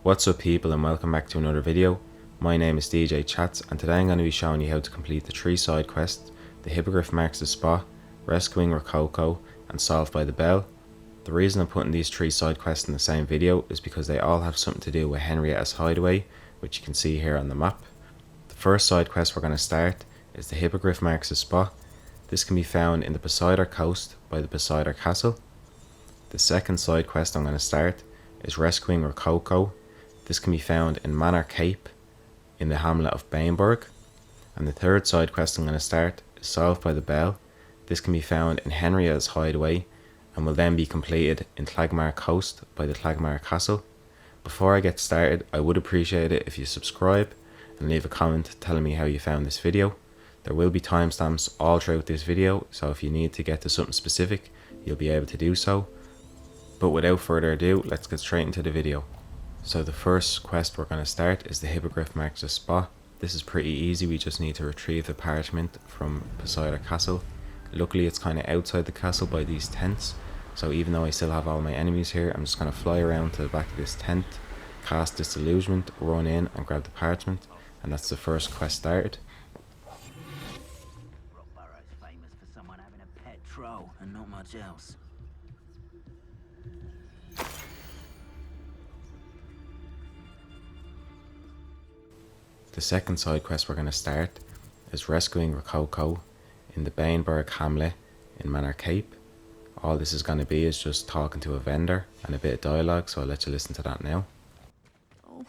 What's up people, and welcome back to another video. My name is DJ Chats, and today I'm going to be showing you how to complete the 3 side quests: the Hippogriff Marks the Spot, Rescuing Rococo, and Solved by the Bell. The reason I'm putting these 3 side quests in the same video is because they all have something to do with Henrietta's Hideaway, which you can see here on the map. The first side quest we're going to start is the Hippogriff Marks the Spot. This can be found in the Poseidon coast by the Poseidon Castle. The second side quest I'm going to start is Rescuing Rococo. This can be found in Manor Cape in the hamlet of Bainburg. And the third side quest I'm going to start is Solved by the Bell. This can be found in Henrietta's Hideaway and will then be completed in Tlagmar Coast by the Tlagmar Castle. Before I get started, I would appreciate it if you subscribe and leave a comment telling me how you found this video. There will be timestamps all throughout this video, so if you need to get to something specific, you'll be able to do so. But without further ado, let's get straight into the video. So the first quest we're going to start is the Hippogriff Marks the Spot. This is pretty easy, we just need to retrieve the parchment from Poseidon Castle. Luckily it's kind of outside the castle by these tents, so even though I still have all my enemies here, I'm just going to fly around to the back of this tent, cast Disillusionment, run in and grab the parchment, and that's the first quest started. Rockborough's famous for someone having a pet troll and not much else. The second side quest we're going to start is Rescuing Rococo in the Bainburg hamlet in Manor Cape. All this is going to be is just talking to a vendor and a bit of dialogue, so I'll let you listen to that now. Oh,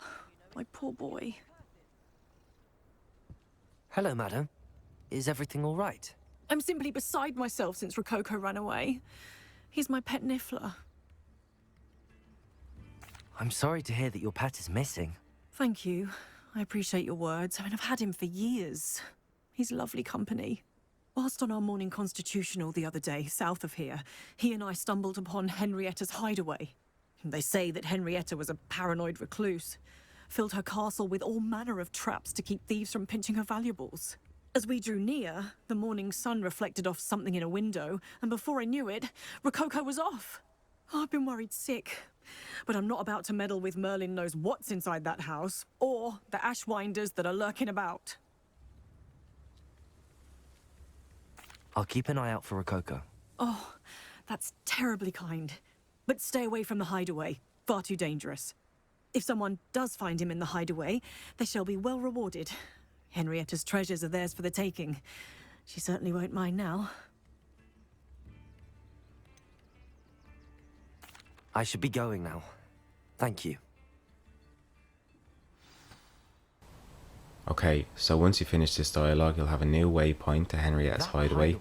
my poor boy. Hello, madam. Is everything all right? I'm simply beside myself since Rococo ran away. He's my pet Niffler. I'm sorry to hear that your pet is missing. Thank you. I appreciate your words. I mean, I've had him for years. He's lovely company. Whilst on our morning constitutional the other day, south of here, he and I stumbled upon Henrietta's Hideaway. They say that Henrietta was a paranoid recluse, filled her castle with all manner of traps to keep thieves from pinching her valuables. As we drew near, the morning sun reflected off something in a window, and before I knew it, Rococo was off. Oh, I've been worried sick. But I'm not about to meddle with Merlin knows what's inside that house, or the ashwinders that are lurking about. I'll keep an eye out for Rococo. Oh, that's terribly kind. But stay away from the Hideaway. Far too dangerous. If someone does find him in the Hideaway, they shall be well rewarded. Henrietta's treasures are theirs for the taking. She certainly won't mind now. I should be going now. Thank you. Okay, so once you finish this dialogue, you'll have a new waypoint to Henrietta's Hideaway.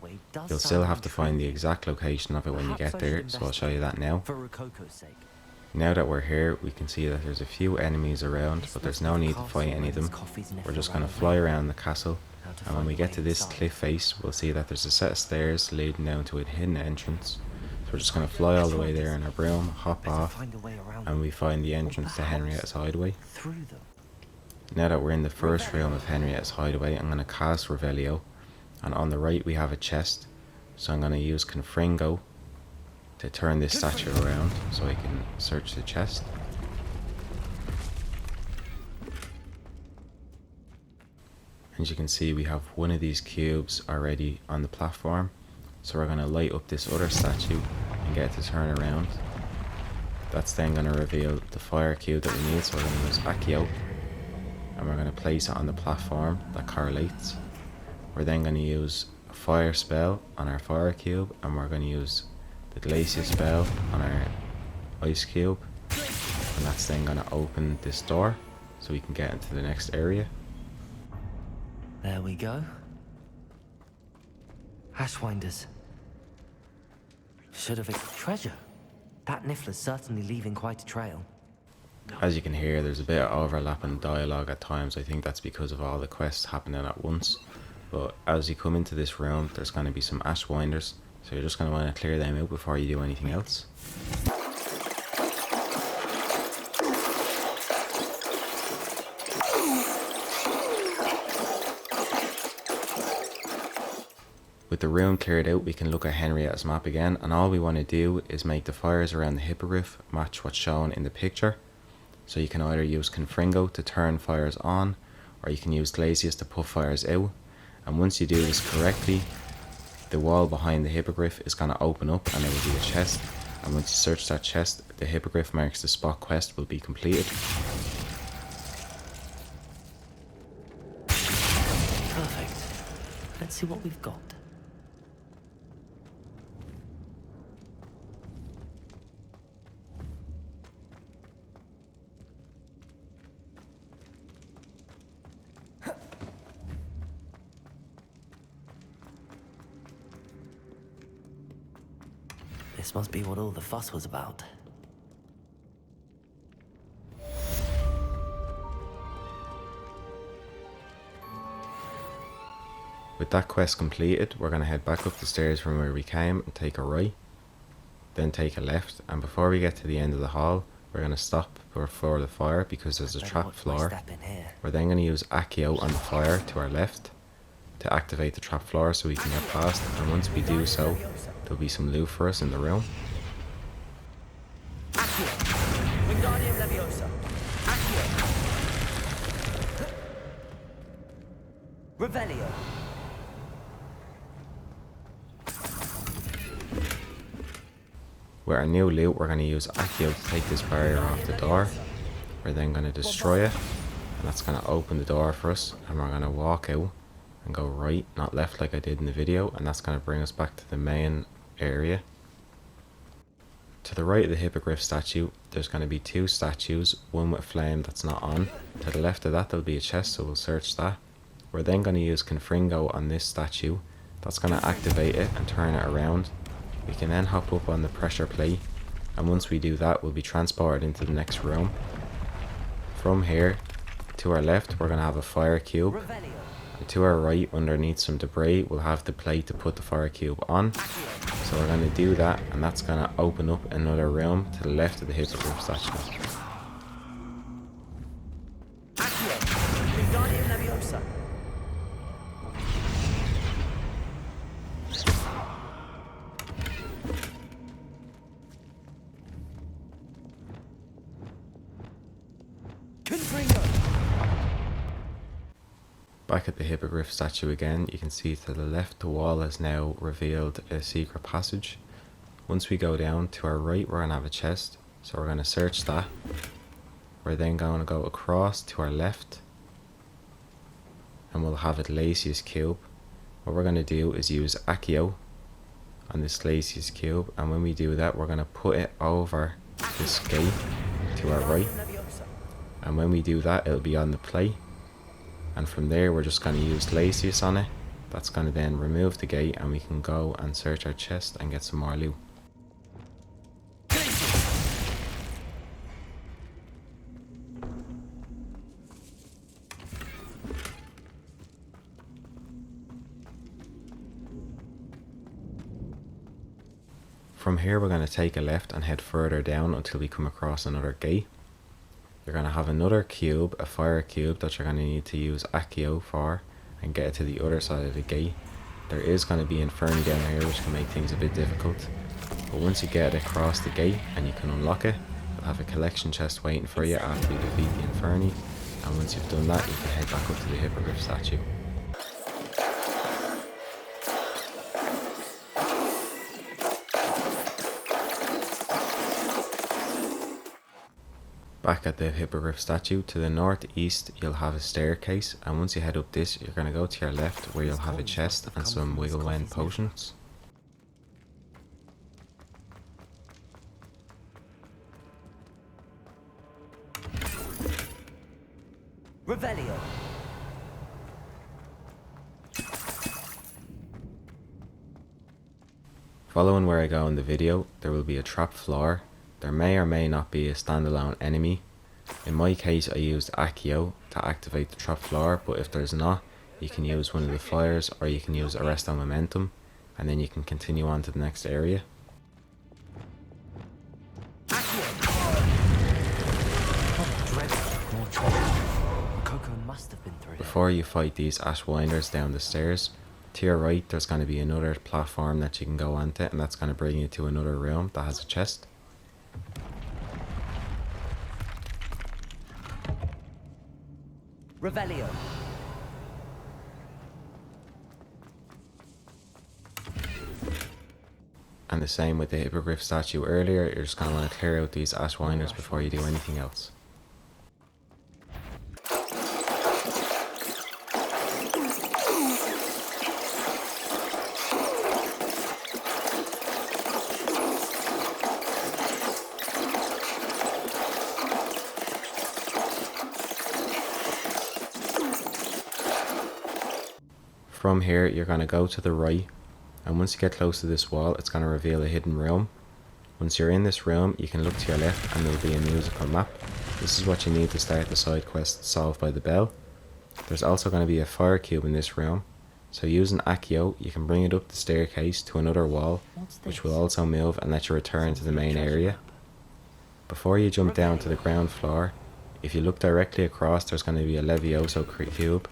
You'll still have to find the exact location of it when you get there, so I'll show you that now. For Rococo's sake. Now that we're here, we can see that there's a few enemies around, but there's no need to fight any of them. We're just going to fly around the castle, and when we get to this cliff face, we'll see that there's a set of stairs leading down to a hidden entrance. So we're just going to fly all the way there in our broom, hop off, and we find the entrance to Henrietta's Hideaway. Now that we're in the first room of Henrietta's Hideaway, I'm going to cast Revelio, and on the right we have a chest, so I'm going to use Confringo to turn this statue around so I can search the chest. As you can see, we have one of these cubes already on the platform, so we're going to light up this other statue and get it to turn around. That's then going to reveal the fire cube that we need, so we're going to use Accio, and we're going to place it on the platform that correlates. We're then going to use a fire spell on our fire cube, and we're going to use the Glacius spell on our ice cube, and that's then going to open this door so we can get into the next area. There we go. Ashwinders. Should have treasure. That Niffler's certainly leaving quite a trail. As you can hear, there's a bit of overlapping dialogue at times. I think that's because of all the quests happening at once. But as you come into this room, there's going to be some ashwinders, so you're just going to want to clear them out before you do anything else. With the room cleared out, we can look at Henrietta's map again, and all we want to do is make the fires around the Hippogriff match what's shown in the picture. So you can either use Confringo to turn fires on, or you can use Glacius to put fires out. And once you do this correctly, the wall behind the Hippogriff is going to open up and there will be a chest. And once you search that chest, the Hippogriff marks the spot quest will be completed. Perfect. Let's see what we've got. This must be what all the fuss was about. With that quest completed, we're going to head back up the stairs from where we came and take a right, then take a left, and before we get to the end of the hall, we're going to stop before the fire because there's a trap floor. We're then going to use Accio on the fire to our left to activate the trap floor so we can get past, and once we do so, there'll be some loot for us in the room. Levioso. Revelio. With our new loot, we're going to use Accio to take this barrier off the door. We're then going to destroy it, and that's going to open the door for us, and we're going to walk out and go right, not left like I did in the video, and that's going to bring us back to the main area. To the right of the Hippogriff statue, there's going to be two statues, one with flame that's not on. To the left of that, there'll be a chest, so we'll search that. We're then going to use Confringo on this statue. That's going to activate it and turn it around. We can then hop up on the pressure plate, and once we do that, we'll be transported into the next room. From here, to our left, we're going to have a fire cube. And to our right, underneath some debris, we'll have the plate to put the fire cube on. So we're going to do that, and that's going to open up another room to the left of the Hippogriff statue. Back at the Hippogriff statue again, you can see to the left the wall has now revealed a secret passage. Once we go down to our right, we're going to have a chest, so we're going to search that. We're then going to go across to our left, and we'll have a Glacius Cube. What we're going to do is use Accio on this Glacius Cube, and when we do that, we're going to put it over this gate to our right, and when we do that, it'll be on the plate. And from there, we're just going to use Glacius on it. That's going to then remove the gate, and we can go and search our chest and get some more loot. From here, we're going to take a left and head further down until we come across another gate. You're going to have another cube, a fire cube, that you're going to need to use Accio for and get it to the other side of the gate. There is going to be Inferni down here, which can make things a bit difficult. But once you get it across the gate and you can unlock it, you'll have a collection chest waiting for you after you defeat the Inferni. And once you've done that, you can head back up to the Hippogriff statue. Back at the Hippogriff statue, to the northeast you'll have a staircase, and once you head up this, you're going to go to your left where you'll have a chest and some wiggle wind potions. Revelio. Following where I go in the video, there will be a trap floor. There may or may not be a standalone enemy. In my case, I used Accio to activate the trap floor, but if there's not, you can use one of the fires or you can use Arresto Momentum, and then you can continue on to the next area. Rococo must have been through. Before you fight these Ashwinders down the stairs, to your right there's going to be another platform that you can go onto, and that's going to bring you to another room that has a chest. Revelio. And the same with the Hippogriff statue earlier, you're just going to want to clear out these ash winders before you do anything else. From here, you're going to go to the right, and once you get close to this wall, it's going to reveal a hidden room. Once you're in this room, you can look to your left and there'll be a musical map. This is what you need to start the side quest Solved by the Bell. There's also going to be a fire cube in this room, so using Accio, you can bring it up the staircase to another wall, which will also move and let you return to the main area. Before you jump down to the ground floor, if you look directly across, there's going to be a Levioso Cube.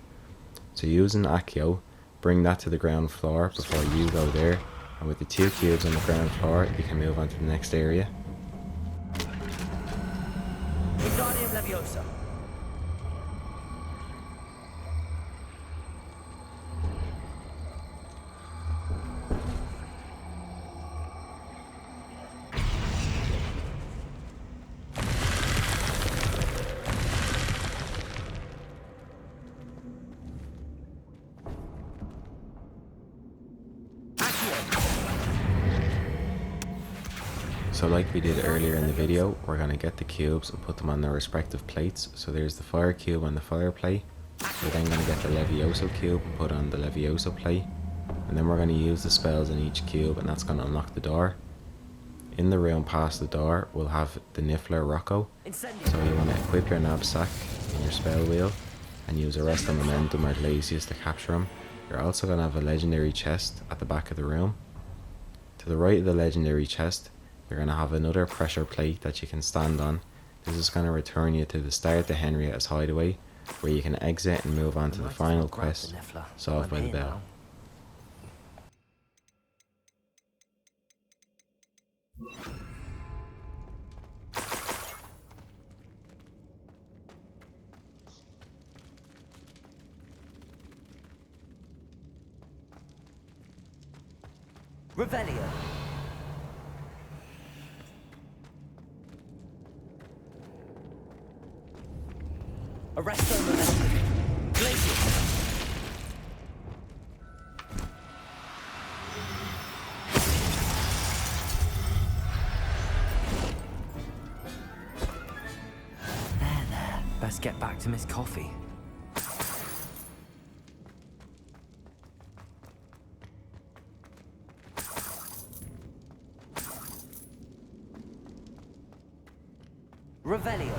So using Accio, bring that to the ground floor before you go there, and with the 2 cubes on the ground floor, you can move on to the next area. Wingardium Leviosa. So like we did earlier in the video, we're going to get the cubes and put them on their respective plates. So there's the fire cube on the fire plate. We're then going to get the Levioso cube and put on the Levioso plate. And then we're going to use the spells in each cube, and that's going to unlock the door. In the room past the door, we'll have the Niffler Rocco. So you want to equip your knapsack in your spell wheel and use Arresto Momentum or Glacius to capture him. You're also going to have a legendary chest at the back of the room. To the right of the legendary chest, you're going to have another pressure plate that you can stand on. This is going to return you to the start of Henrietta's Hideaway, where you can exit and move on to the final quest, Solved by the Bell. Revelio. Arresto Momentum. Glacius. There. Best get back to Miss Coffee. Revelio.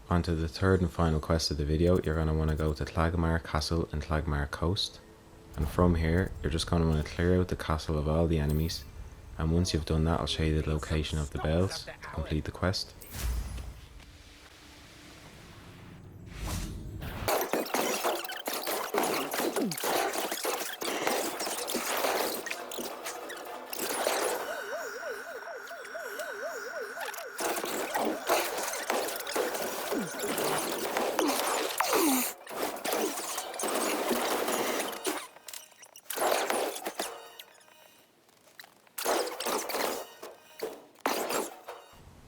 On to the third and final quest of the video, you're going to want to go to Tlagmar Castle and Tlagmar Coast. And from here, you're just going to want to clear out the castle of all the enemies. And once you've done that, I'll show you the location of the bells to complete the quest.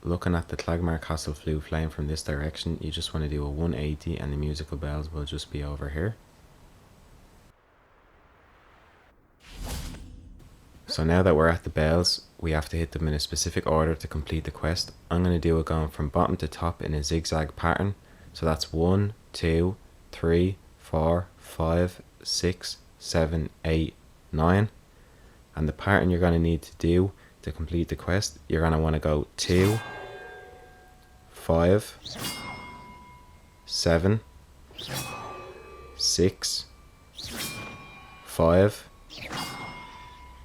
Looking at the Tlagmar Castle Flue Flame from this direction, you just want to do a 180 and the musical bells will just be over here. So now that we're at the bells, we have to hit them in a specific order to complete the quest. I'm going to do it going from bottom to top in a zigzag pattern. So that's 1, 2, 3, 4, 5, 6, 7, 8, 9. And the pattern you're going to need to do to complete the quest, you're going to want to go 2, 5, 7, 6, 5,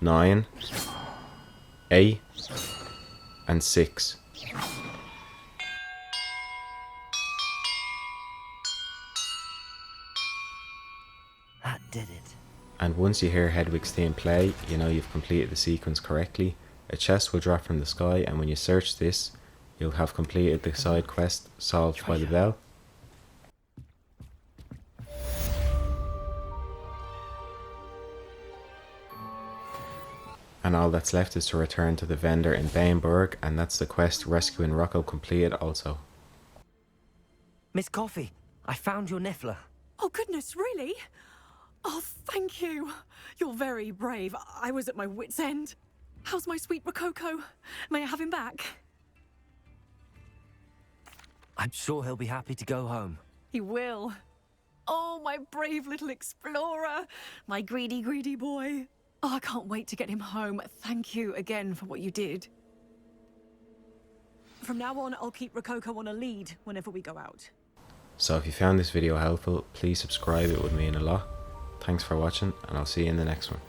9, 8, and 6. That did it. And once you hear Hedwig's theme play, you know you've completed the sequence correctly. A chest will drop from the sky, and when you search this, you'll have completed the side quest solved by the bell. And all that's left is to return to the vendor in Bainburg, and that's the quest rescuing Rocco completed also. Miss Coffee, I found your Niffler. Oh, goodness, really? Oh, thank you. You're very brave. I was at my wit's end. How's my sweet Rococo? May I have him back? I'm sure he'll be happy to go home. He will. Oh, my brave little explorer. My greedy, greedy boy. Oh, I can't wait to get him home. Thank you again for what you did. From now on, I'll keep Rococo on a lead whenever we go out. So if you found this video helpful, please subscribe, it would mean a lot. Thanks for watching, and I'll see you in the next one.